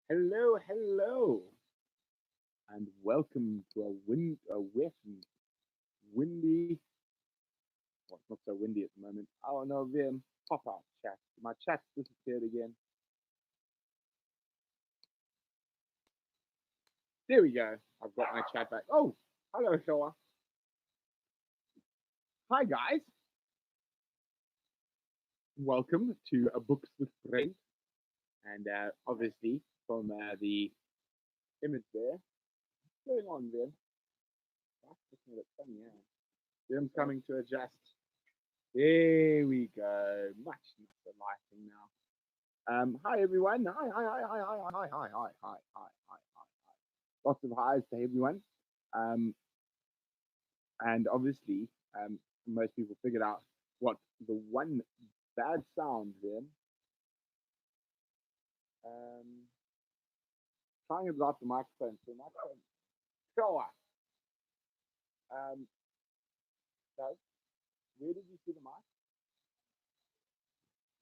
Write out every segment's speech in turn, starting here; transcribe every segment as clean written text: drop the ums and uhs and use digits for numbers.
Hello, hello, and welcome to a wet and windy. Well, it's not so windy at the moment. Oh no, pop-out chat. My chat's disappeared again. There we go. I've got my chat back. Oh, hello, Shoa. Hi, guys. Welcome to Books with Brent, and obviously from the image there. What's going on there? That's looking a bit funny, yeah. Jim's coming to adjust. There we go. Much nicer lighting now. Hi everyone. Hi. Lots of highs to everyone. And obviously, most people figured out what the one bad sound then. Trying to block the microphone. So microphone. Show us. So, where did you see the mic?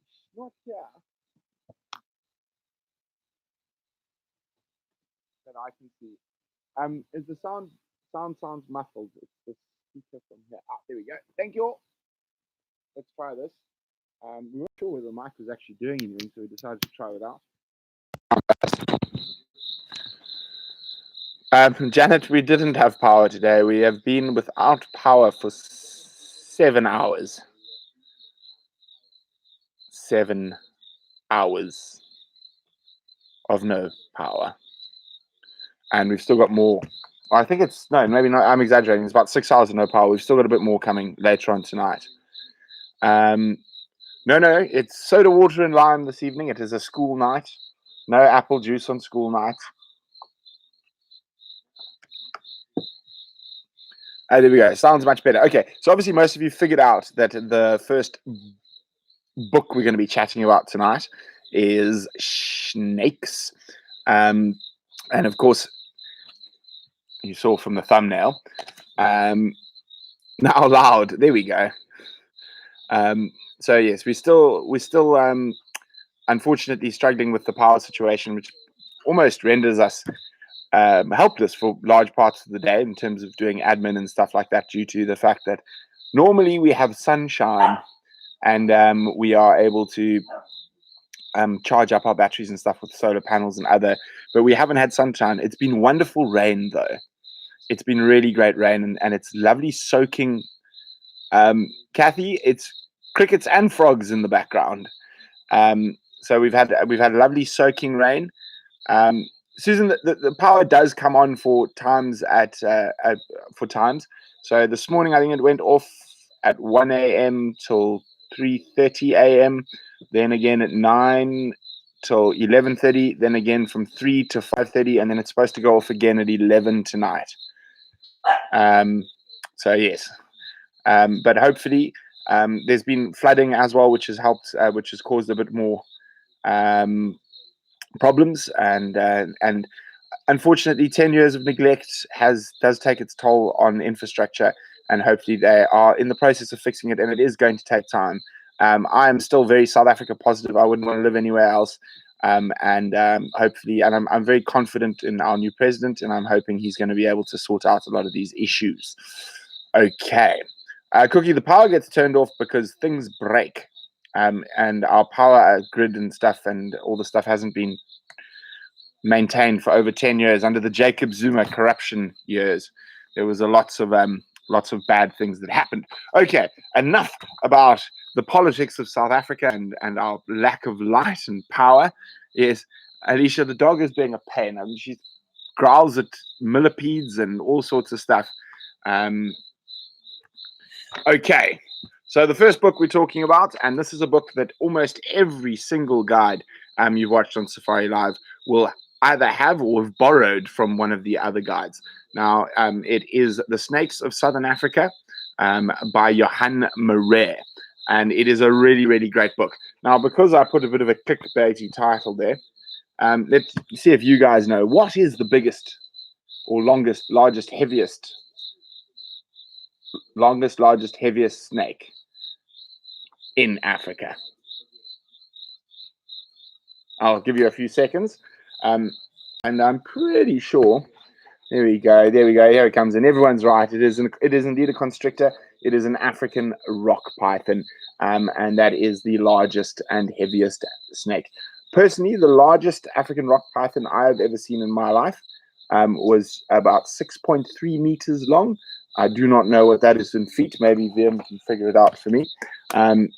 It's not here. That I can see. Is the sound sounds muffled? It's the speaker from here. Ah, there we go. Thank you. Let's try this. We weren't sure whether the mic was actually doing anything, so we decided to try it out. Janet, we didn't have power today. We have been without power for 7 hours. 7 hours of no power. And we've still got more. I think it's, no, maybe not. I'm exaggerating. It's about 6 hours of no power. We've still got a bit more coming later on tonight. No, it's soda water and lime this evening. It is a school night. No apple juice on school night. There we go. Sounds much better. Okay, so obviously most of you figured out that the first book we're going to be chatting about tonight is Snakes. And of course, you saw from the thumbnail. Now loud. There we go. So yes, we're still unfortunately struggling with the power situation, which almost renders us helpless for large parts of the day in terms of doing admin and stuff like that, due to the fact that normally we have sunshine and we are able to charge up our batteries and stuff with solar panels and other, but we haven't had sunshine. It's been wonderful rain though. It's been really great rain, and it's lovely soaking. Kathy, it's crickets and frogs in the background. So we've had lovely soaking rain. Susan, the power does come on for times for times. So this morning I think it went off at 1 a.m. till 3:30 a.m. Then again at 9 till 11:30. Then again from 3 to 5:30, and then it's supposed to go off again at 11 tonight. So yes, but hopefully there's been flooding as well, which has helped, which has caused a bit more problems, and unfortunately 10 years of neglect does take its toll on infrastructure, and hopefully they are in the process of fixing it, and it is going to take time. I am still very South Africa positive. I wouldn't want to live anywhere else. Hopefully, and I'm very confident in our new president, and I'm hoping he's going to be able to sort out a lot of these issues. Okay. Cookie, the power gets turned off because things break, and our power grid and stuff and all the stuff hasn't been maintained for over 10 years under the Jacob Zuma corruption years. There was lots of bad things that happened. Okay, enough about the politics of South Africa and our lack of light and power. Yes, Alicia, the dog is being a pain. I mean, she growls at millipedes and all sorts of stuff. Okay, so the first book we're talking about, and this is a book that almost every single guide you've watched on Safari Live will either have or have borrowed from one of the other guides. Now, it is The Snakes of Southern Africa by Johan Marais, and it is a really, really great book. Now, because I put a bit of a clickbaity title there, let's see if you guys know, what is the biggest or longest, largest, heaviest snake in Africa? I'll give you a few seconds. And I'm pretty sure. There we go. There we go. Here it comes. And everyone's right. It is indeed a constrictor. It is an African rock python. And that is the largest and heaviest snake. Personally, the largest African rock python I have ever seen in my life was about 6.3 meters long. I do not know what that is in feet. Maybe them can figure it out for me. And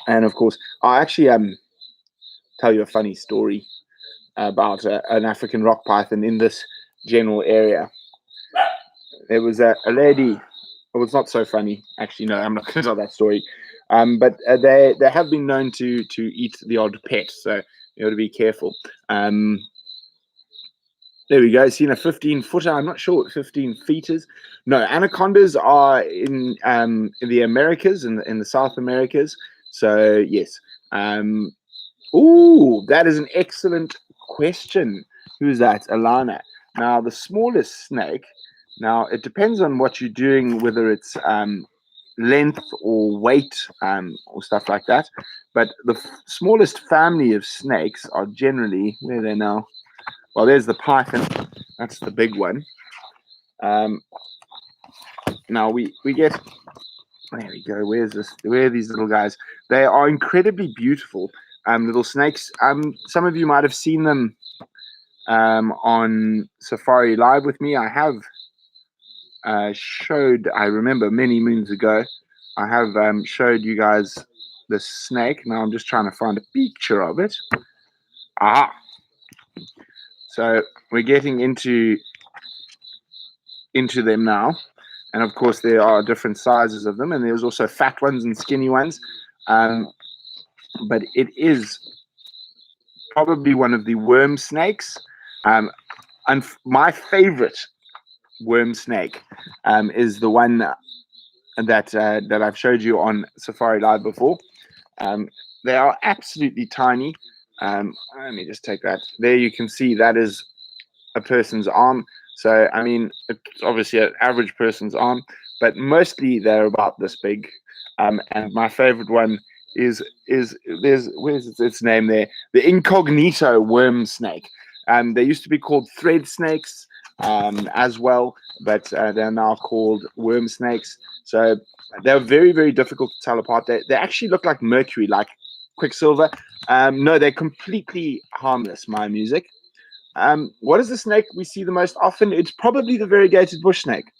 of course, I actually tell you a funny story about an African rock python in this general area. There was a lady. It was not so funny, actually. No, I'm not going to tell that story. But they have been known to eat the odd pet, so you got to be careful. There we go. Seen a 15-footer. I'm not sure what 15 feet is. No, anacondas are in the Americas, in the South Americas. So yes. Ooh, that is an excellent question. Who's that? Alana. Now, the smallest snake. Now, it depends on what you're doing, whether it's length or weight or stuff like that. But the smallest family of snakes are generally, where are they now? Well, there's the python. That's the big one. Now we get, there we go. Where's this? Where are these little guys? They are incredibly beautiful little snakes. Some of you might have seen them on Safari Live with me. I have showed, I remember many moons ago, I have showed you guys the snake. Now I'm just trying to find a picture of it. Aha. So we're getting into them now. And of course, there are different sizes of them. And there's also fat ones and skinny ones. But it is probably one of the worm snakes. And my favorite worm snake is the one that I've showed you on Safari Live before. They are absolutely tiny. Let me just take that. There you can see that is a person's arm. So, I mean, it's obviously an average person's arm, but mostly they're about this big. And my favorite one is where's its name there? The incognito worm snake. They used to be called thread snakes as well, but they're now called worm snakes. So they're very, very difficult to tell apart. They actually look like mercury, like quicksilver. No, they're completely harmless, my music. What is the snake we see the most often? It's probably the variegated bush snake.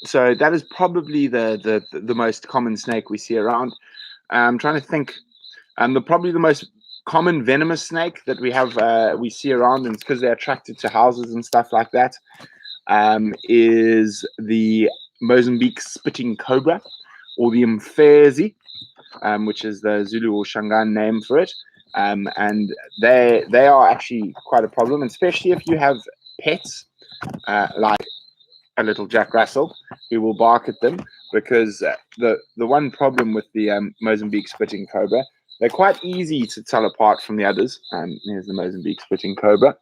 So that is probably the most common snake we see around. I'm trying to think. Probably the most common venomous snake that we see around, and it's because they're attracted to houses and stuff like that, is the Mozambique spitting cobra, or the mfezi, which is the Zulu or Shangaan name for it. And they are actually quite a problem, especially if you have pets like a little Jack Russell who will bark at them, because the one problem with the Mozambique spitting cobra, they're quite easy to tell apart from the others. Here's the Mozambique spitting cobra.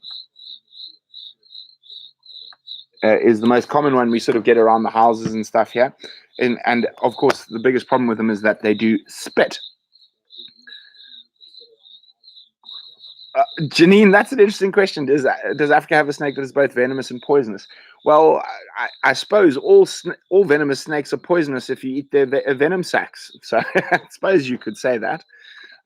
Is the most common one we sort of get around the houses and stuff here. And of course, the biggest problem with them is that they do spit. Janine, that's an interesting question. Does Africa have a snake that is both venomous and poisonous? Well, I suppose all venomous snakes are poisonous if you eat their venom sacs. So I suppose you could say that.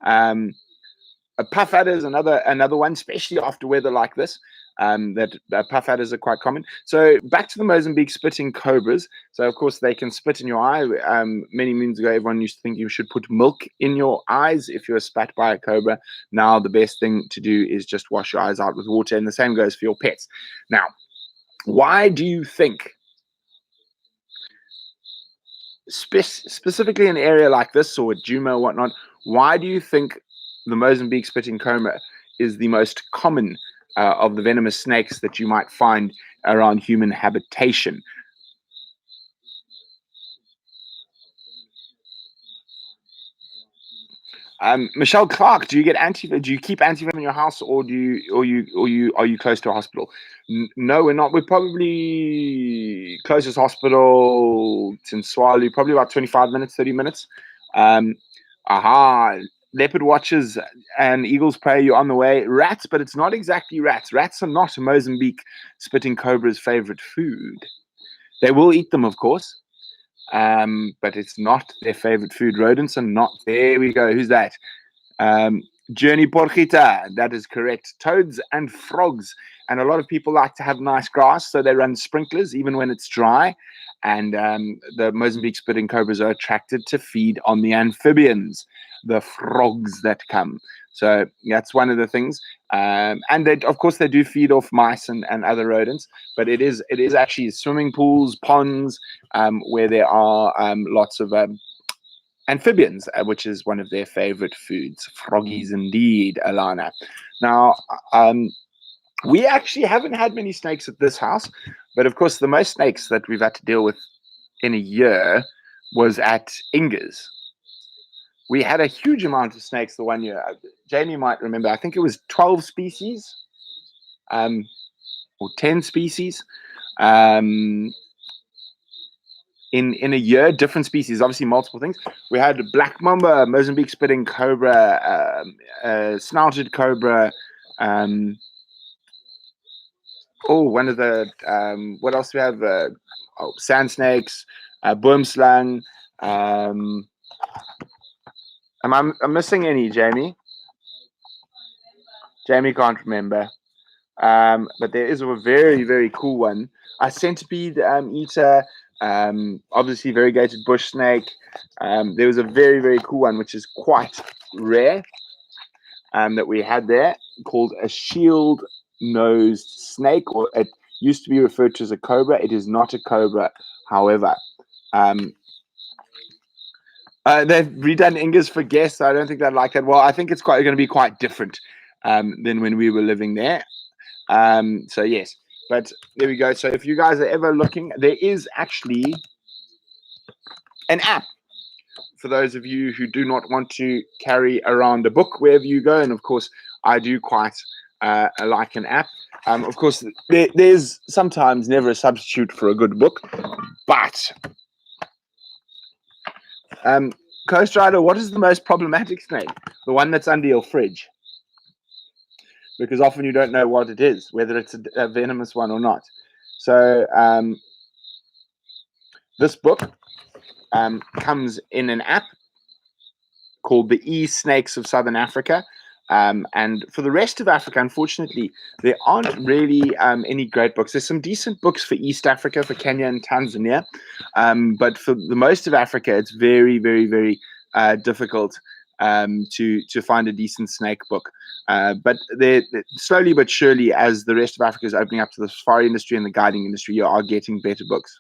A puff adder is another one, especially after weather like this. That puff adders are quite common. So back to the Mozambique spitting cobras. So of course they can spit in your eye. Many moons ago, everyone used to think you should put milk in your eyes if you were spat by a cobra. Now the best thing to do is just wash your eyes out with water, and the same goes for your pets. Now, why do you think, specifically in an area like this or at Juma or whatnot, why do you think the Mozambique spitting cobra is the most common of the venomous snakes that you might find around human habitation? Michelle Clark, do you keep antivenom in your house, or are you close to a hospital? No, we're not. We're probably closest hospital in Swali, probably about 25 minutes, 30 minutes. Aha. Leopard watchers and eagles prey, you're on the way. Rats, but it's not exactly rats. Rats are not Mozambique spitting cobra's favorite food. They will eat them, of course, but it's not their favorite food. Rodents are not. There we go. Who's that? Journey Porchita. That is correct. Toads and frogs. And a lot of people like to have nice grass, so they run sprinklers even when it's dry. And the Mozambique spitting cobras are attracted to feed on the amphibians, the frogs that come. So that's one of the things. And they, of course, they do feed off mice and other rodents, but it is actually swimming pools, ponds, where there are lots of amphibians, which is one of their favorite foods. Froggies indeed, Alana. Now, we actually haven't had many snakes at this house, but of course, the most snakes that we've had to deal with in a year was at Inga's. We had a huge amount of snakes the one year. Jamie might remember, I think it was 12 species, or 10 species. In a year, different species, obviously multiple things. We had black mamba, Mozambique spitting cobra, snouted cobra. One of the what else do we have? Sand snakes, boomslang. I'm missing any, Jamie? Jamie can't remember. But there is a very, very cool one. A centipede eater. Obviously variegated bush snake. There was a very, very cool one which is quite rare that we had there, called a shield-nosed snake, or it used to be referred to as a cobra. It is not a cobra, however. They've redone Inga's for guests. I don't think they'd like that. Well, I think it's going to be quite different than when we were living there. So yes, but there we go. So if you guys are ever looking, there is actually an app for those of you who do not want to carry around a book wherever you go. And of course, I do quite like an app. Of course, there's sometimes never a substitute for a good book, but Coast Rider, what is the most problematic snake? The one that's under your fridge. Because often you don't know what it is, whether it's a venomous one or not. So this book comes in an app called the E-Snakes of Southern Africa. And for the rest of Africa, unfortunately, there aren't really any great books. There's some decent books for East Africa, for Kenya and Tanzania. But for the most of Africa, it's very, very, very difficult to find a decent snake book. But they're slowly but surely, as the rest of Africa is opening up to the safari industry and the guiding industry, you are getting better books.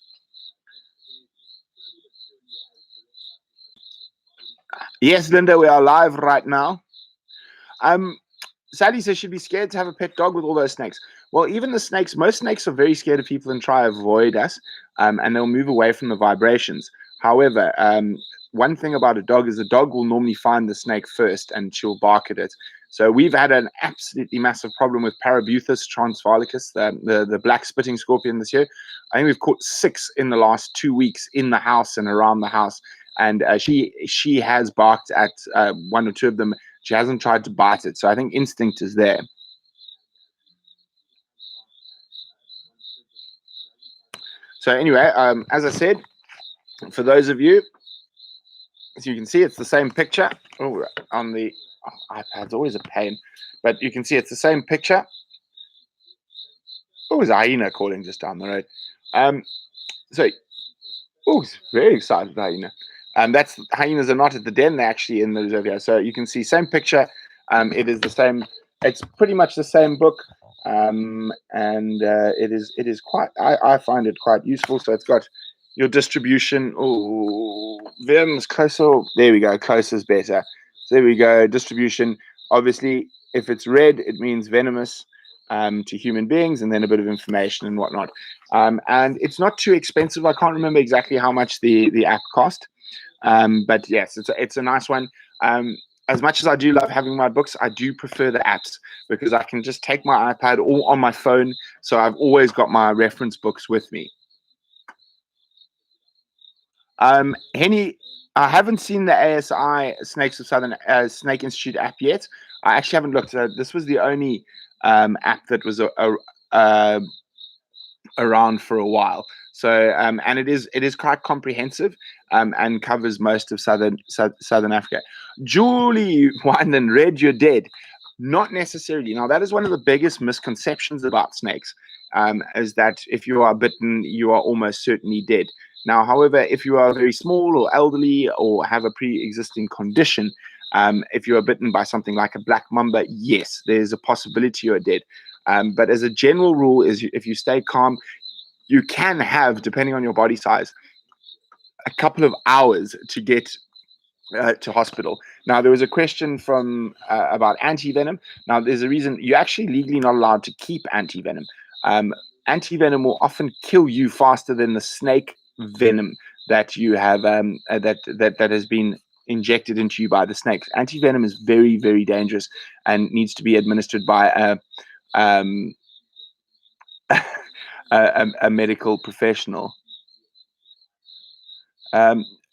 Yes, Linda, we are live right now. Sally says she'd be scared to have a pet dog with all those snakes. Well, even the snakes, most snakes are very scared of people and try to avoid us, and they'll move away from the vibrations. However, one thing about a dog is the dog will normally find the snake first and she'll bark at it. So we've had an absolutely massive problem with Parabuthus transvalicus, the black spitting scorpion this year. I think we've caught 6 in the last 2 weeks in the house and around the house. And she has barked at 1 or 2 of them. She hasn't tried to bite it. So I think instinct is there. So anyway, as I said, for those of you, as you can see, it's the same picture. Oh, on the iPad's always a pain. But you can see it's the same picture. Oh, there's a hyena calling just down the road. It's very excited, hyena. That's hyenas are not at the den; they're actually in the reserve here. So you can see same picture. It is the same. It's pretty much the same book, and it is quite. I find it quite useful. So it's got your distribution. Oh, Vim's closer. There we go. Closer is better. So there we go. Distribution. Obviously, if it's red, it means venomous to human beings, and then a bit of information and whatnot. And it's not too expensive. I can't remember exactly how much the app cost. But yes, it's a nice one. As much as I do love having my books, I do prefer the apps because I can just take my iPad or on my phone. So I've always got my reference books with me. Henny, I haven't seen the ASI Snakes of Southern Snake Institute app yet. I actually haven't looked. This was the only app that was around for a while. So and it is quite comprehensive and covers most of southern Africa. Julie Winden, Red, you're dead. Not necessarily. Now that is one of the biggest misconceptions about snakes, is that if you are bitten, you are almost certainly dead. Now, however, if you are very small or elderly or have a pre-existing condition, if you are bitten by something like a black mamba, yes, there's a possibility you're dead. But as a general rule, is if you stay calm, you can have, depending on your body size, a couple of hours to get to hospital. Now, there was a question from about anti-venom. Now, there's a reason you're actually legally not allowed to keep anti-venom. Anti-venom will often kill you faster than the snake venom that you have that has been injected into you by the snakes. Anti-venom is very, very dangerous and needs to be administered by a medical professional.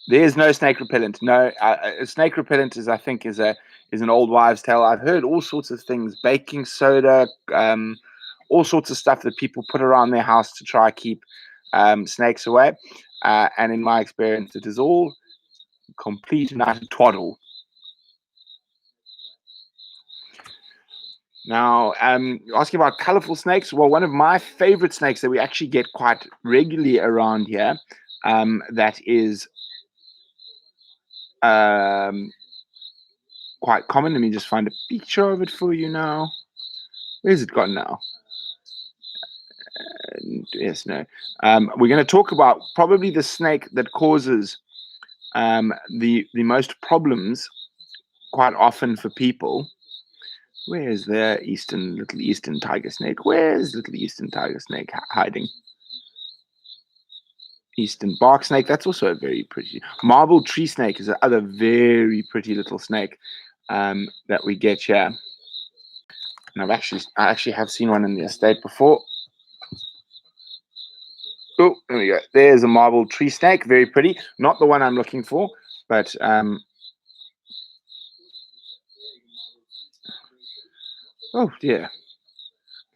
There's no snake repellent. No, snake repellent is, I think, is an old wives' tale. I've heard all sorts of things: baking soda, all sorts of stuff that people put around their house to try keep snakes away. And in my experience, it is all complete and utter twaddle. Now, asking about colorful snakes. Well, one of my favorite snakes that we actually get quite regularly around here, that is quite common. Let me just find a picture of it for you now. Where's it gone now? Yes, no. We're going to talk about probably the snake that causes the most problems quite often for people. Where's the little eastern tiger snake? Where's little eastern tiger snake hiding? Eastern bark snake. That's also a very pretty. Marble tree snake is another very pretty little snake that we get here. And I actually have seen one in the estate before. Oh, there we go. There's a marble tree snake, very pretty. Not the one I'm looking for, but oh dear,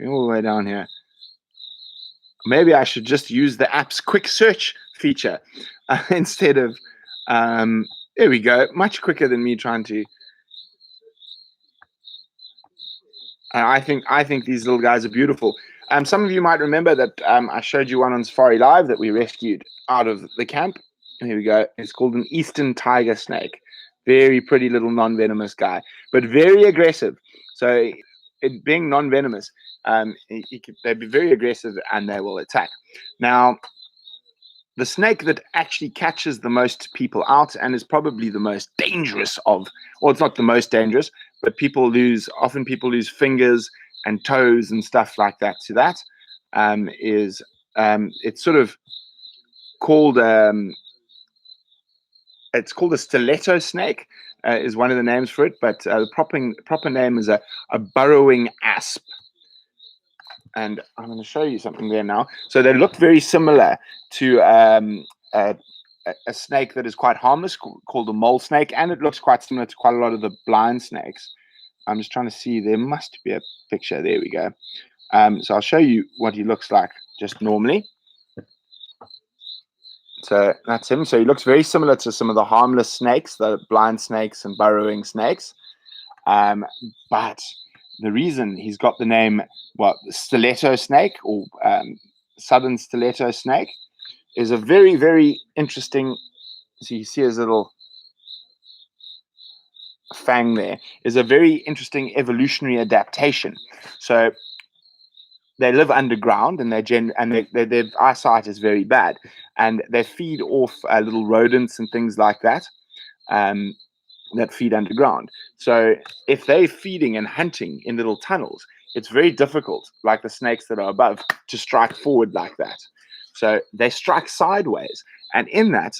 going all the way down here. Maybe I should just use the app's quick search feature instead of. There we go. Much quicker than me trying to. I think these little guys are beautiful. Some of you might remember that I showed you one on Safari Live that we rescued out of the camp. Here we go. It's called an eastern tiger snake. Very pretty little non-venomous guy, but very aggressive. So it being non-venomous, they'd be very aggressive and they will attack. Now, the snake that actually catches the most people out and is probably the most dangerous of, well, it's not the most dangerous, but people lose fingers and toes and stuff like that to that, is it's sort of called it's called a stiletto snake, is one of the names for it, but the proper name is a burrowing asp. And I'm going to show you something there now. So they look very similar to a snake that is quite harmless called a mole snake, and it looks quite similar to quite a lot of the blind snakes. I'm just trying to see. There must be a picture. There we go. So I'll show you what he looks like just normally. So that's him. So he looks very similar to some of the harmless snakes, the blind snakes and burrowing snakes. But the reason he's got the name, well, stiletto snake or southern stiletto snake, is a very, very interesting. So you see his little fang there, is a very interesting evolutionary adaptation. So they live underground, and their eyesight is very bad, and they feed off little rodents and things like that. That feed underground. So if they're feeding and hunting in little tunnels, it's very difficult, like the snakes that are above, to strike forward like that. So they strike sideways, and in that,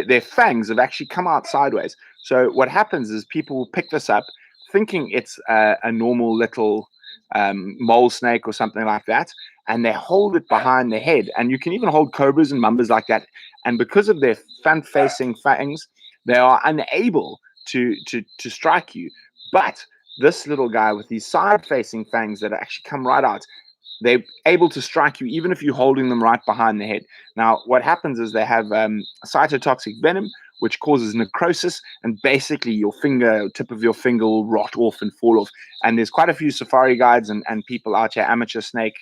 their fangs have actually come out sideways. So what happens is people will pick this up, thinking it's a normal little mole snake or something like that, and they hold it behind their head. And you can even hold cobras and mambas like that. And because of their front-facing fangs, they are unable to strike you. But this little guy with these side-facing fangs that actually come right out, they're able to strike you even if you're holding them right behind the head. Now, what happens is they have cytotoxic venom, which causes necrosis, and basically your tip of your finger will rot off and fall off. And there's quite a few safari guides and people out here, amateur snake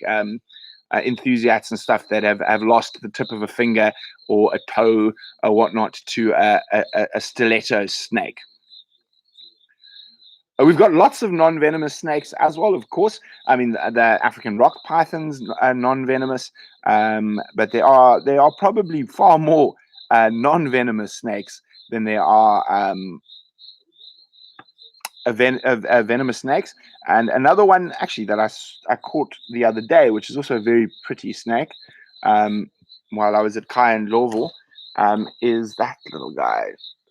enthusiasts and stuff, that have lost the tip of a finger or a toe or whatnot to a stiletto snake. We've got lots of non-venomous snakes as well, of course. I mean, the African rock pythons are non-venomous, but there are probably far more non-venomous snakes than there are venomous snakes. And another one, actually, that I caught the other day, which is also a very pretty snake, while I was at Kai and Lowville, is that little guy.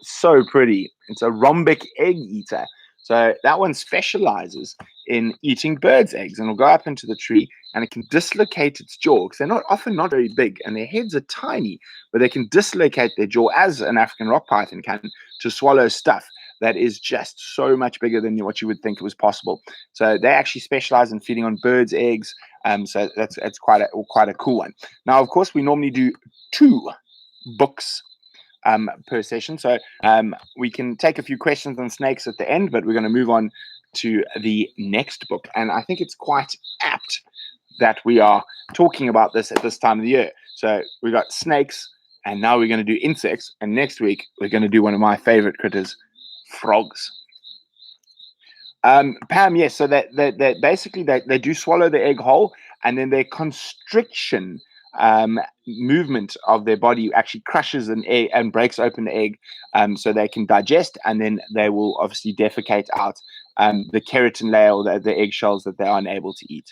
So pretty. It's a rhombic egg eater. So that one specializes in eating birds' eggs, and will go up into the tree, and it can dislocate its jaw, because they're often not very big, and their heads are tiny, but they can dislocate their jaw, as an African rock python can, to swallow stuff that is just so much bigger than what you would think was possible. So they actually specialize in feeding on birds' eggs. So that's quite a cool one. Now, of course, we normally do 2 books per session. So we can take a few questions on snakes at the end, but we're going to move on to the next book. And I think it's quite apt that we are talking about this at this time of the year. So we've got snakes, and now we're going to do insects. And next week, we're going to do one of my favorite critters, frogs. Pam, yes. So that basically they do swallow the egg whole, and then their constriction movement of their body actually crushes an egg and breaks open the egg, so they can digest, and then they will obviously defecate out the keratin layer, or the eggshells that they are unable to eat.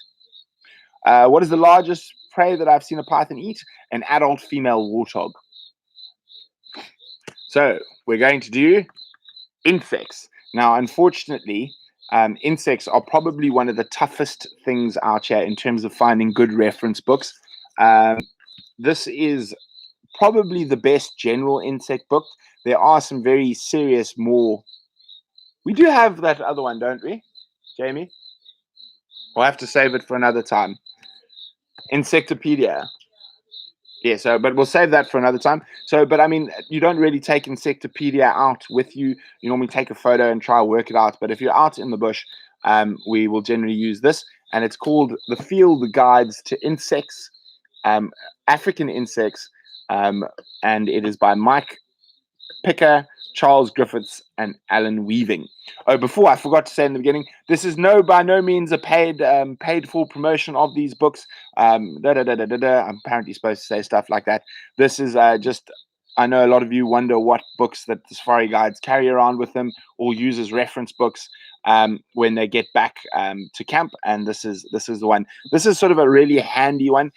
What is the largest prey that I've seen a python eat? An adult female warthog. So we're going to do insects. Now, unfortunately, insects are probably one of the toughest things out here in terms of finding good reference books. This is probably the best general insect book. There are some very serious we do have that other one, don't we, Jamie? We'll have to save it for another time. Insectopedia. Yeah, but we'll save that for another time. But I mean, you don't really take Insectopedia out with you. You normally take a photo and try to work it out. But if you're out in the bush, we will generally use this. And it's called The Field Guides to Insects, African Insects. And it is by Mike Picker, Charles Griffiths, and Alan Weaving. Oh, before I forgot to say in the beginning, this is by no means a paid for promotion of these books. I'm apparently supposed to say stuff like that. This is just, I know a lot of you wonder what books that the safari guides carry around with them or use as reference books when they get back to camp, and this is the one. This is sort of a really handy one.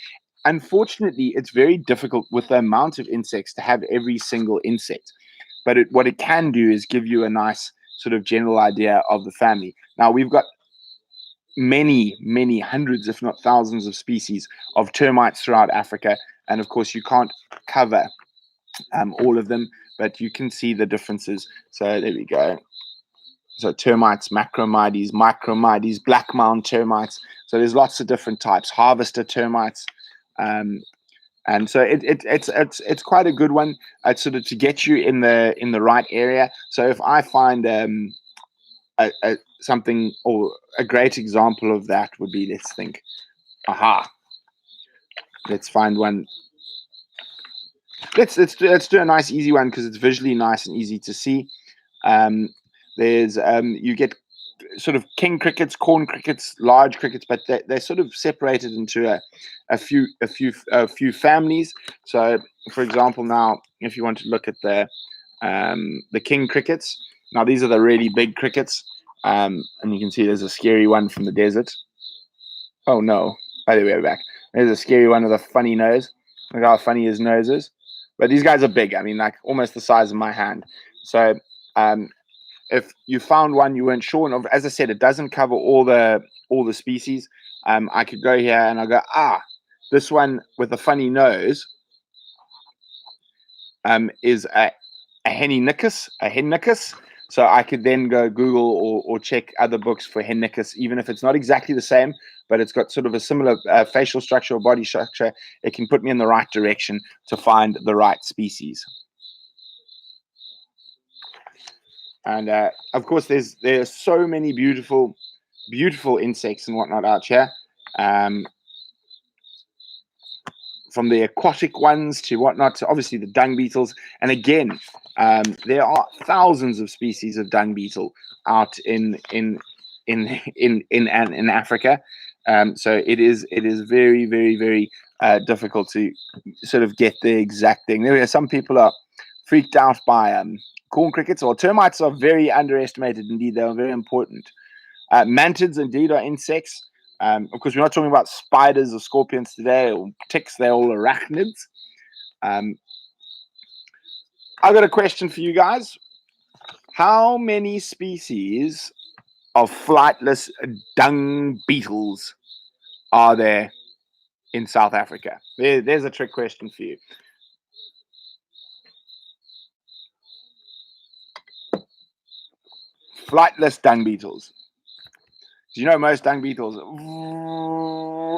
Unfortunately, it's very difficult with the amount of insects to have every single insect. But what it can do is give you a nice sort of general idea of the family. Now, we've got many, many hundreds, if not thousands, of species of termites throughout Africa. And of course, you can't cover all of them, but you can see the differences. So there we go. So termites, Macromides, Micromides, black mound termites. So there's lots of different types. Harvester termites. And so it's quite a good one, sort of to get you in the right area. So if I find something, or a great example of that would be, let's think, let's find one. Let's do a nice easy one, because it's visually nice and easy to see. There's you get sort of king crickets, corn crickets, large crickets, but they're sort of separated into a few families. So, for example, now if you want to look at the king crickets, now these are the really big crickets, and you can see there's a scary one from the desert. Oh no! By the way, back there's a scary one with a funny nose. Look how funny his nose is. But these guys are big. I mean, like almost the size of my hand. So, if you found one you weren't sure of, as I said, it doesn't cover all the species. I could go here and I'll go, This one with a funny nose is a hennicus. So I could then go Google or check other books for hennicus, even if it's not exactly the same, but it's got sort of a similar facial structure or body structure. It can put me in the right direction to find the right species. And of course, there are so many beautiful insects and whatnot out here. From the aquatic ones to whatnot, to obviously the dung beetles. And again, there are thousands of species of dung beetle out in Africa. So it is very, very, very difficult to sort of get the exact thing. There are some people are freaked out by corn crickets, or termites are very underestimated. Indeed, they are very important. Mantids indeed are insects. Of course, we're not talking about spiders or scorpions today, or ticks. They're all arachnids. I've got a question for you guys. How many species of flightless dung beetles are there in South Africa? There's a trick question for you. Flightless dung beetles. Do you know most dung beetles,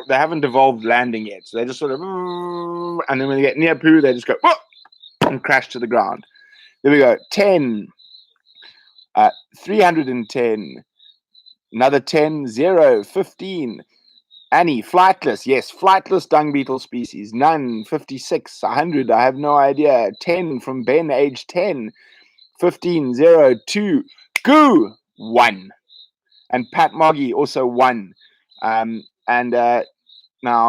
they haven't evolved landing yet. So they just sort of, and then when they get near poo, they just go, and crash to the ground. There we go. 10, 310, another 10, 0, 15. Annie, flightless. Yes, flightless dung beetle species. None, 56, 100. I have no idea. 10 from Ben, age 10. 15, 0, 2. Goo, 1. And Pat Moggy, also 1. Now,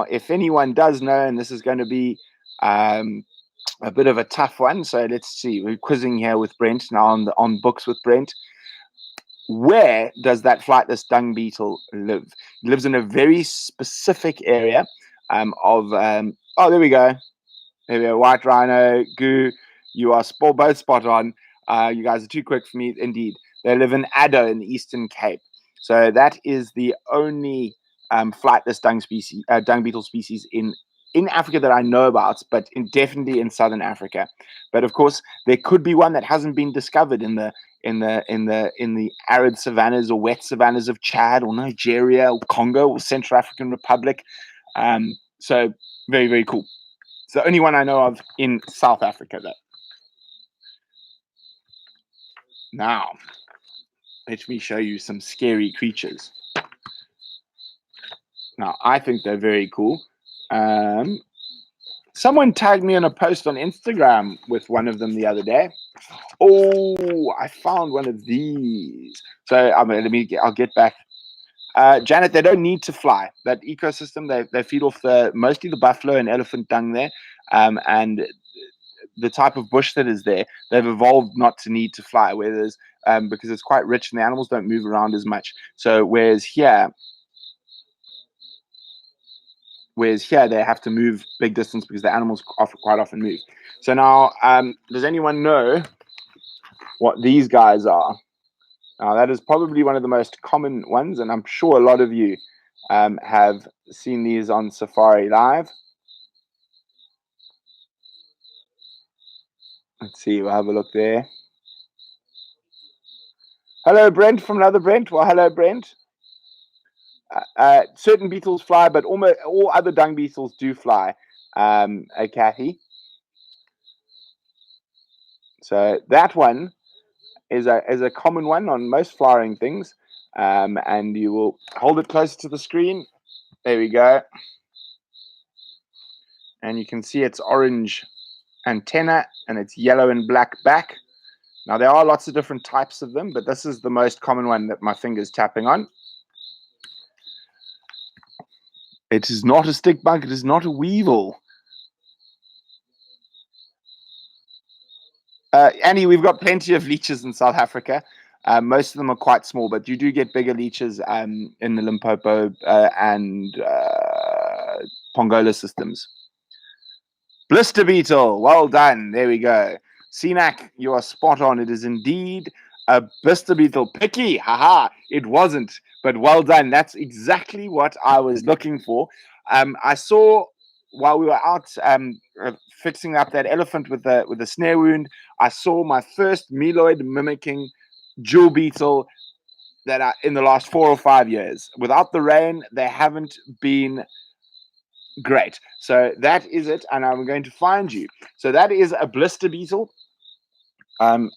if anyone does know, and this is going to be a bit of a tough one, so let's see. We're quizzing here with Brent now on books with Brent. Where does that flightless dung beetle live? It lives in a very specific area oh, there we go. There we go. White rhino, Goo. You are both spot on. You guys are too quick for me. Indeed, they live in Addo in the Eastern Cape. So that is the only flightless dung beetle species in Africa that I know about, but definitely in Southern Africa. But of course, there could be one that hasn't been discovered in the arid savannas or wet savannas of Chad or Nigeria or Congo or Central African Republic. So very, very cool. It's the only one I know of in South Africa, though. Now, let me show you some scary creatures. Now, I think they're very cool. Someone tagged me in a post on Instagram with one of them the other day. Oh, I found one of these. So I'll get back. Janet, they don't need to fly. That ecosystem, they feed off mostly the buffalo and elephant dung there, and the type of bush that is there. They've evolved not to need to fly, because it's quite rich and the animals don't move around as much. So whereas here they have to move big distance because the animals quite often move. So now, does anyone know what these guys are? Now, that is probably one of the most common ones, and I'm sure a lot of you have seen these on Safari Live. Let's see, we'll have a look there. Hello, Brent, from another Brent. Well, hello, Brent. Certain beetles fly, but almost all other dung beetles do fly, Kathy. So that one is a common one on most flowering things, and you will hold it closer to the screen. There we go. And you can see its orange antenna and its yellow and black back. Now, there are lots of different types of them, but this is the most common one that my finger's tapping on. It is not a stick bug. It is not a weevil. Annie, we've got plenty of leeches in South Africa. Most of them are quite small, but you do get bigger leeches in the Limpopo and Pongola systems. Blister beetle, well done. There we go. Cenac, you are spot on. It is indeed a blister beetle. Picky, haha, it wasn't, but well done. That's exactly what I was looking for. I saw while we were out fixing up that elephant with the snare wound, I saw my first meloid mimicking jewel beetle that are in the last 4 or 5 years. Without the rain, they haven't been great. So that is it, and I'm going to find you. So that is a blister beetle.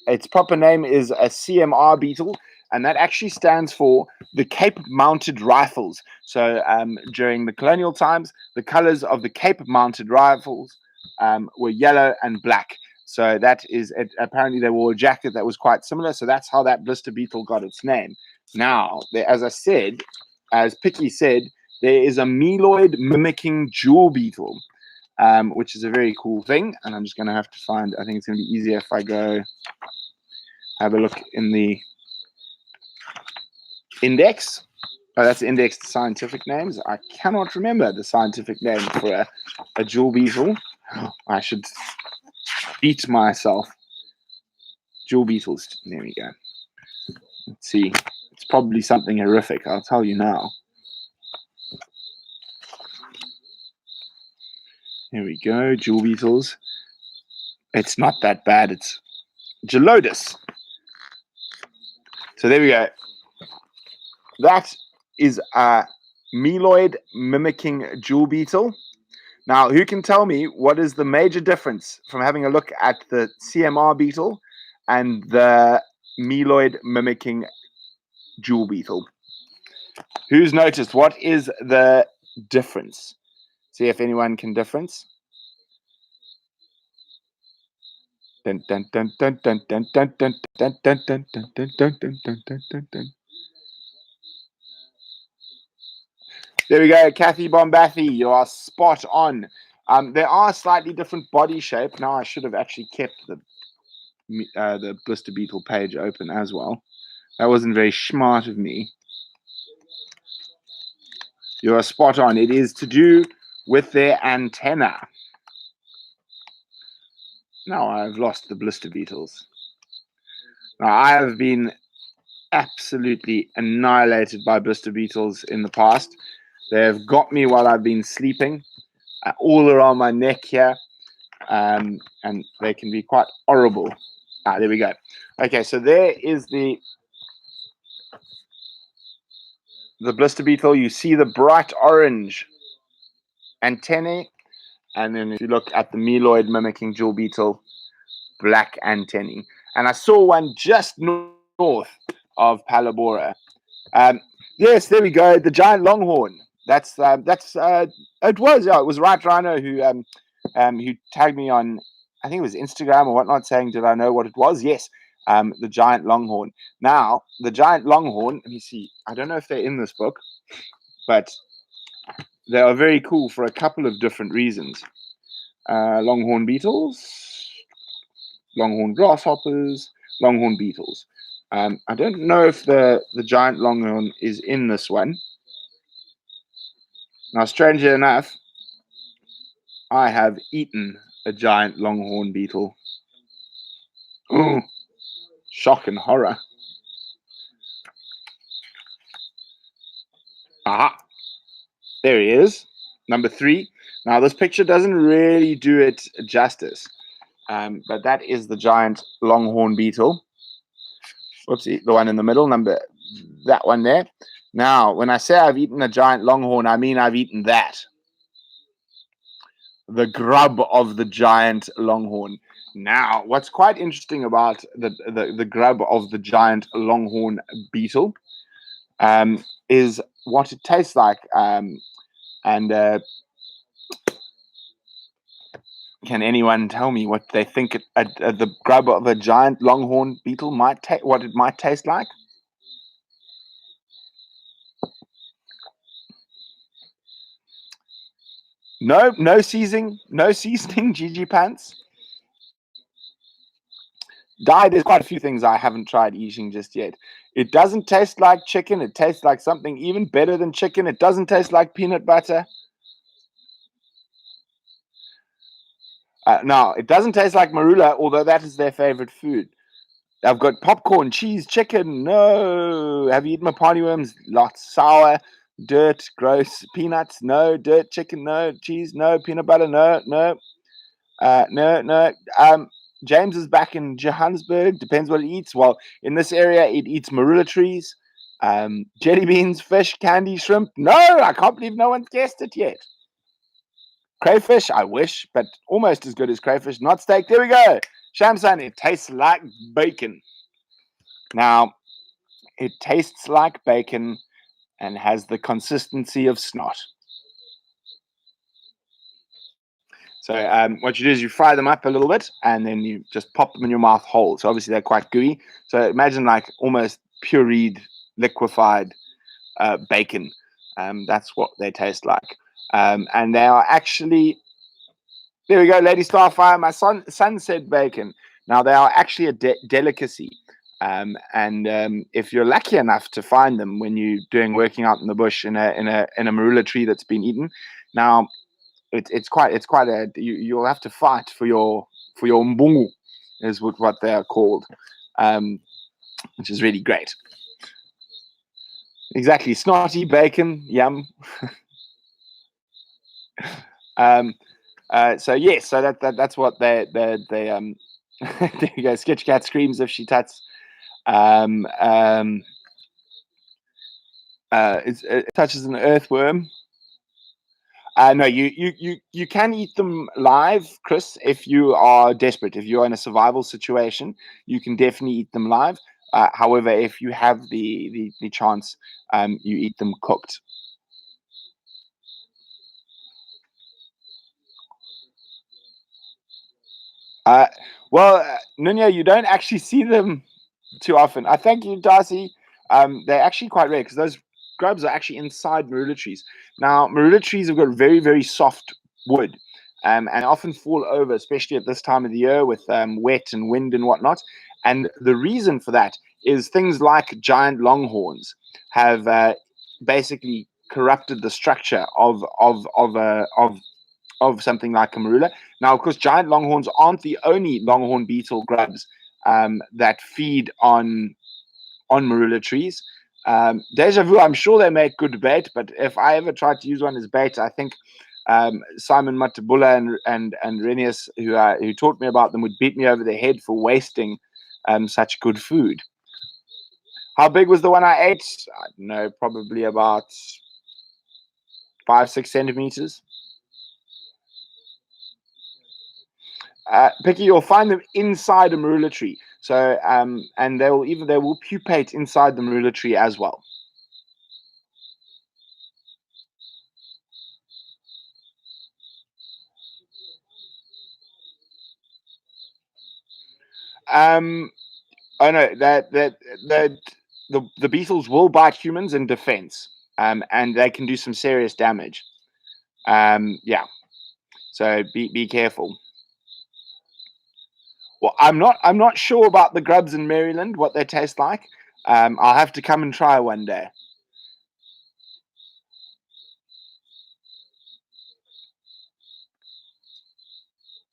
Its proper name is a CMR beetle, and that actually stands for the Cape Mounted Rifles. So during the colonial times, the colors of the Cape Mounted Rifles were yellow and black. So that is it. Apparently they wore a jacket that was quite similar. So that's how that blister beetle got its name. Now, as I said, as Picky said, there is a meloid mimicking jewel beetle, which is a very cool thing. And I'm just going to have to find, I think it's going to be easier if I go have a look in the index. Oh, that's indexed scientific names. I cannot remember the scientific name for a jewel beetle. I should beat myself. Jewel beetles. There we go. Let's see. It's probably something horrific. I'll tell you now. Here we go. Jewel beetles. It's not that bad. It's Gelodus. So there we go. That is a meloid mimicking jewel beetle. Now, who can tell me what is the major difference from having a look at the CMR beetle and the meloid mimicking jewel beetle? Who's noticed? What is the difference? See if anyone can difference. Dun, dun, dun, dun, dun, dun, dun, dun, dun, dun, dun, dun, dun, dun, dun, dun, dun, dun, dun. There we go, Kathy Bombathy. You are spot on. There are slightly different body shape. Now I should have actually kept the blister beetle page open as well. That wasn't very smart of me. You are spot on. It is to do with their antenna. Now I've lost the blister beetles. Now I have been absolutely annihilated by blister beetles in the past. They have got me while I've been sleeping, all around my neck here, and they can be quite horrible. There we go. Okay, so there is the blister beetle. You see the bright orange antennae, and then if you look at the meloid mimicking jewel beetle, black antennae. And I saw one just north of Palabora. Yes, there we go. The giant longhorn. It was Right Rhino who tagged me on, I think it was Instagram or whatnot, saying, did I know what it was? Yes, the giant longhorn. Now, the giant longhorn, let me see. I don't know if they're in this book, but they are very cool for a couple of different reasons. Longhorn beetles, longhorn grasshoppers, longhorn beetles. I don't know if the giant longhorn is in this one. Now, strangely enough, I have eaten a giant longhorn beetle. Oh, shock and horror. Aha. There he is, number 3. Now, this picture doesn't really do it justice, but that is the giant longhorn beetle. Whoopsie, the one in the middle, that one there. Now, when I say I've eaten a giant longhorn, I mean I've eaten that. The grub of the giant longhorn. Now, what's quite interesting about the grub of the giant longhorn beetle is what it tastes like. And can anyone tell me what they think the grub of a giant longhorn beetle what it might taste like? No seasoning, GG Pants. There's quite a few things I haven't tried eating just yet. It doesn't taste like chicken. It tastes like something even better than chicken. It doesn't taste like peanut butter. No, it doesn't taste like marula, although that is their favorite food. I've got popcorn, cheese, chicken. No. Have you eaten my party worms? Lots sour. dirt, gross. Peanuts, no. Dirt, chicken, no. Cheese, no. Peanut butter, no. No. No. James is back in Johannesburg. Depends what it eats. Well, in this area, it eats marula trees, jelly beans, fish, candy, shrimp. No, I can't believe no one's guessed it yet. Crayfish, I wish, but almost as good as crayfish. Not steak. There we go. Shamsan, it tastes like bacon. Now, it tastes like bacon and has the consistency of snot. So what you do is you fry them up a little bit, and then you just pop them in your mouth whole. So obviously they're quite gooey. So imagine like almost pureed, liquefied bacon. That's what they taste like. And they are actually, there we go, Lady Starfire. My son said bacon. Now they are actually a delicacy. And if you're lucky enough to find them when you're working out in the bush in a marula tree that's been eaten, now it's quite a you'll have to fight for your mbungu, is what they are called, which is really great. Exactly, snotty bacon, yum. So yes, so that's what they there you go. Sketch Cat screams if she tuts. It touches an earthworm. No, you can eat them live, Chris, if you are desperate. If you're in a survival situation, you can definitely eat them live. However, if you have the chance, you eat them cooked. Well, Nunya, you don't actually see them too often. I thank you, Darcy. They're actually quite rare because those grubs are actually inside marula trees. Now, marula trees have got very, very soft wood, and often fall over, especially at this time of the year with wet and wind and whatnot. And the reason for that is things like giant longhorns have basically corrupted the structure of something like a marula. Now, of course, giant longhorns aren't the only longhorn beetle grubs that feed on marula trees. Deja vu, I'm sure they make good bait, but if I ever tried to use one as bait, I think Simon Matabula and Renius, who taught me about them, would beat me over the head for wasting such good food. How big was the one I ate? I don't know, probably about 5-6 centimeters. Picky, you'll find them inside a marula tree. So, and they will pupate inside the marula tree as well. Oh no, that the beetles will bite humans in defense, and they can do some serious damage. Yeah, so be careful. Well, I'm not sure about the grubs in Maryland, what they taste like. I'll have to come and try one day.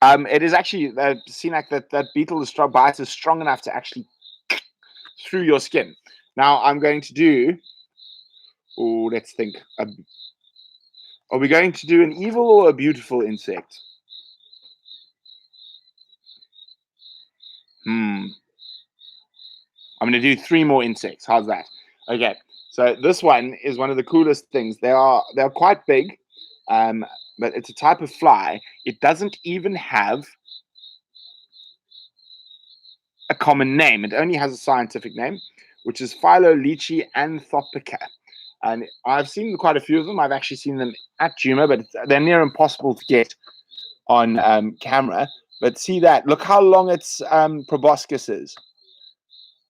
It is actually seen like that beetle bite is strong enough to actually through your skin. Now I'm going to do. Oh, let's think. Are we going to do an evil or a beautiful insect? I'm going to do 3 more insects. How's that? Okay. So this one is one of the coolest things. They're quite big, but it's a type of fly. It doesn't even have a common name. It only has a scientific name, which is Phyllolechi anthopica. And I've seen quite a few of them. I've actually seen them at Juma, but they're near impossible to get on camera. But see that. Look how long its proboscis is.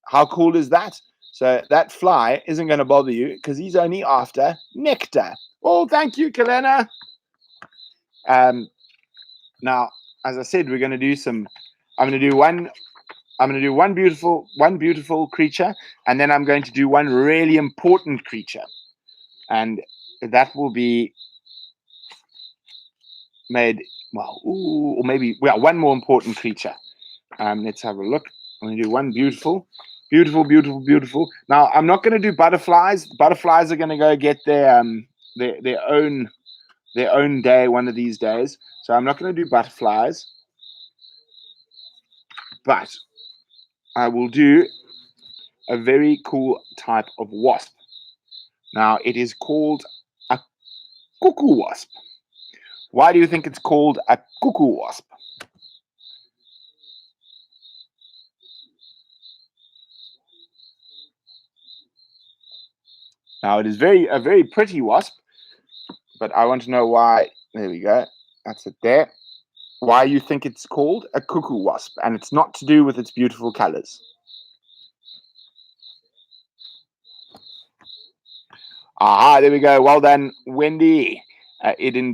How cool is that? So that fly isn't going to bother you because he's only after nectar. Oh, thank you, Kalena. Now, as I said, we're going to do some. I'm going to do one beautiful creature, and then I'm going to do one really important creature, and that will be made well, or maybe one more important creature. Let's have a look. I'm going to do one beautiful Beautiful, beautiful, beautiful. Now, I'm not going to do butterflies. Butterflies are going to go get their own day one of these days. So I'm not going to do butterflies, but I will do a very cool type of wasp. Now, it is called a cuckoo wasp. Why do you think it's called a cuckoo wasp? Now, it is a very pretty wasp, but I want to know why. There we go. That's it there. Why you think it's called a cuckoo wasp, and it's not to do with its beautiful colors. Aha, there we go. Well done, Wendy. It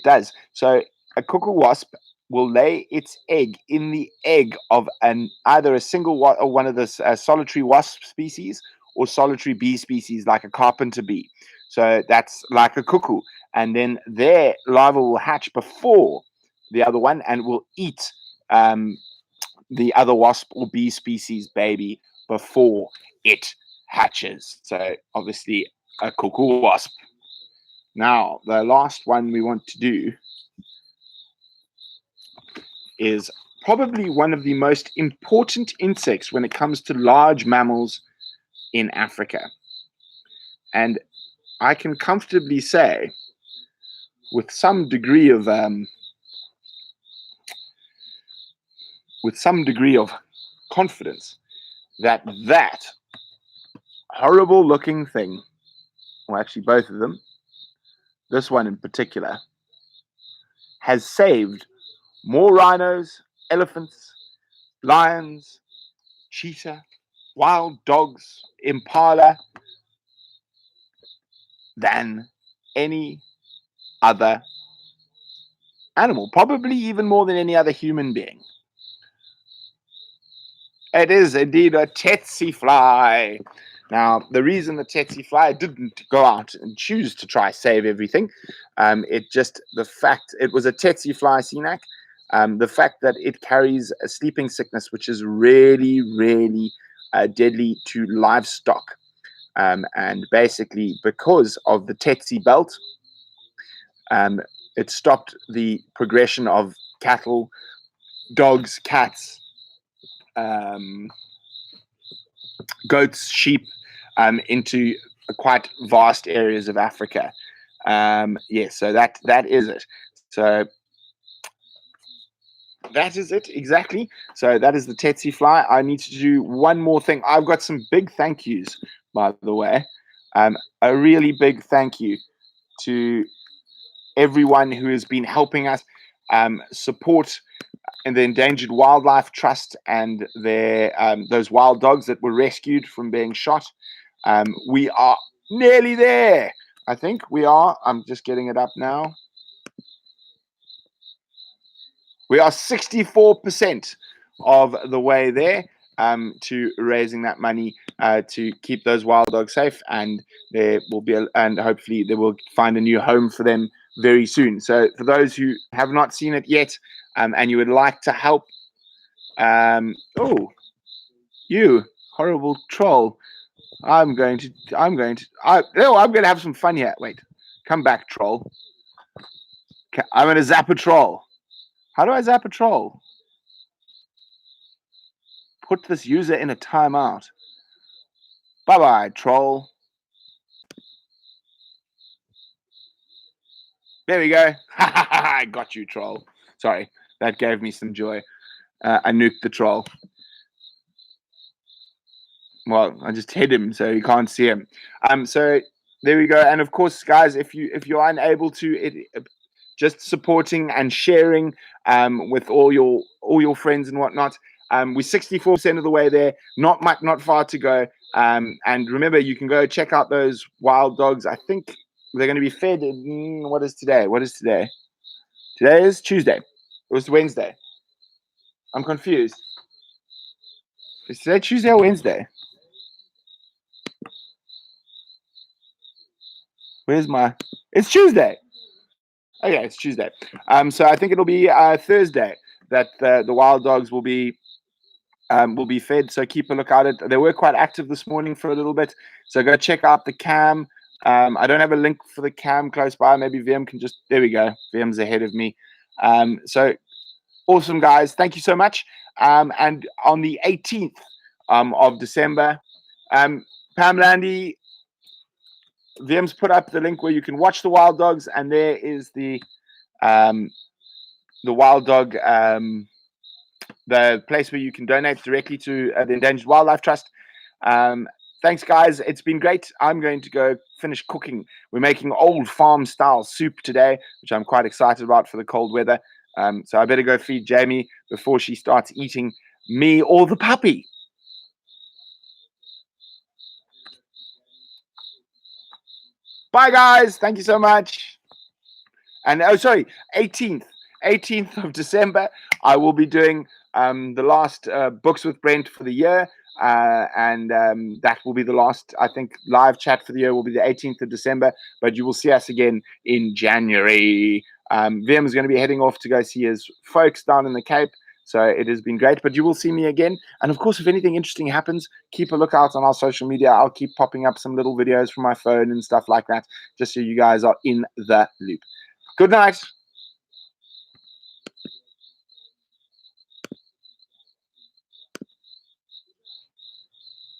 does. So a cuckoo wasp will lay its egg in the egg of either a single or one of the solitary wasp species or solitary bee species, like a carpenter bee. So that's like a cuckoo, and then their larva will hatch before the other one, and will eat the other wasp or bee species baby before it hatches. So obviously a cuckoo wasp. Now, the last one we want to do is probably one of the most important insects when it comes to large mammals in Africa. And I can comfortably say, with some degree of confidence, that horrible looking thing, or actually both of them, this one in particular, has saved more rhinos, elephants, lions, cheetah, wild dogs, impala than any other animal, probably even more than any other human being. It is indeed a tsetse fly. Now, the reason the tsetse fly didn't go out and choose to try save everything, it was a tsetse fly, Senak. The fact that it carries a sleeping sickness, which is really, really deadly to livestock. And basically, because of the tsetse belt, it stopped the progression of cattle, dogs, cats, goats, sheep, into quite vast areas of Africa. Yes, so that is it. So that is it exactly. So that is the tsetse fly. I need to do one more thing. I've got some big thank yous, by the way. A really big thank you to everyone who has been helping us support in the Endangered Wildlife Trust and their those wild dogs that were rescued from being shot. We are nearly there. I think we are. I'm just getting it up now. We are 64% of the way there to raising that money to keep those wild dogs safe, and and hopefully they will find a new home for them very soon. So for those who have not seen it yet, and you would like to help, you horrible troll! I'm going to have some fun here. Wait, come back, troll. I'm going to zap a troll. How do I zap a troll? Put this user in a timeout. Bye-bye, troll. There we go. I got you, troll. Sorry, that gave me some joy. I nuked the troll. Well, I just hit him so you can't see him. So there we go. And of course, guys, if you're unable to, just supporting and sharing with all your friends and whatnot. We're 64% of the way there. Not far to go. And remember, you can go check out those wild dogs. I think they're going to be fed. What is today? Today is Tuesday. It was Wednesday. I'm confused. Is today Tuesday or Wednesday? It's Tuesday. Okay, it's Tuesday. So I think it'll be Thursday that the wild dogs will be will be fed. So keep a look at it. They were quite active this morning for a little bit. So go check out the cam. I don't have a link for the cam close by. Maybe VM can just, there we go. VM's ahead of me. So awesome, guys. Thank you so much. And on the 18th of December, Pam Landy, VM's put up the link where you can watch the wild dogs. And there is the wild dog, the place where you can donate directly to the Endangered Wildlife Trust. Thanks, guys. It's been great. I'm going to go finish cooking. We're making old farm style soup today, which I'm quite excited about for the cold weather. So I better go feed Jamie before she starts eating me or the puppy. Bye, guys. Thank you so much. And oh, sorry, 18th of December, I will be doing the last Books with Brent for the year. And that will be the last, I think, live chat for the year will be the 18th of December. But you will see us again in January. VM is going to be heading off to go see his folks down in the Cape. So it has been great. But you will see me again. And of course, if anything interesting happens, keep a lookout on our social media. I'll keep popping up some little videos from my phone and stuff like that, just so you guys are in the loop. Good night.